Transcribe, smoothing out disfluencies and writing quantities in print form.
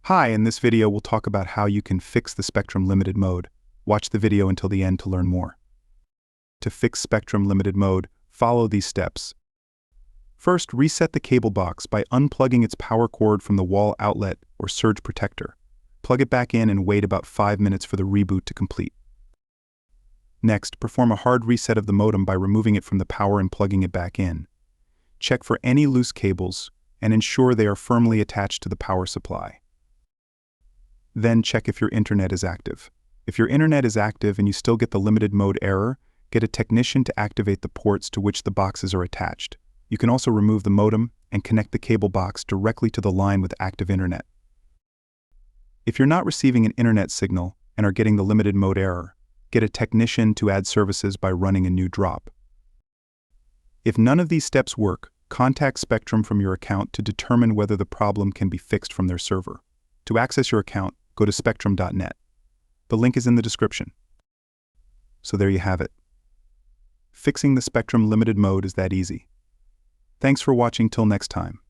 Hi, in this video we'll talk about how you can fix the Spectrum Limited Mode. Watch the video until the end to learn more. To fix Spectrum Limited Mode, follow these steps. First, reset the cable box by unplugging its power cord from the wall outlet or surge protector. Plug it back in and wait about 5 minutes for the reboot to complete. Next, perform a hard reset of the modem by removing it from the power and plugging it back in. Check for any loose cables and ensure they are firmly attached to the power supply. Then check if your internet is active. If your internet is active and you still get the limited mode error, get a technician to activate the ports to which the boxes are attached. You can also remove the modem and connect the cable box directly to the line with active internet. If you're not receiving an internet signal and are getting the limited mode error, get a technician to add services by running a new drop. If none of these steps work, contact Spectrum from your account to determine whether the problem can be fixed from their server. To access your account, go to spectrum.net. The link is in the description. So there you have it. Fixing the Spectrum Limited Mode is that easy. Thanks for watching till next time.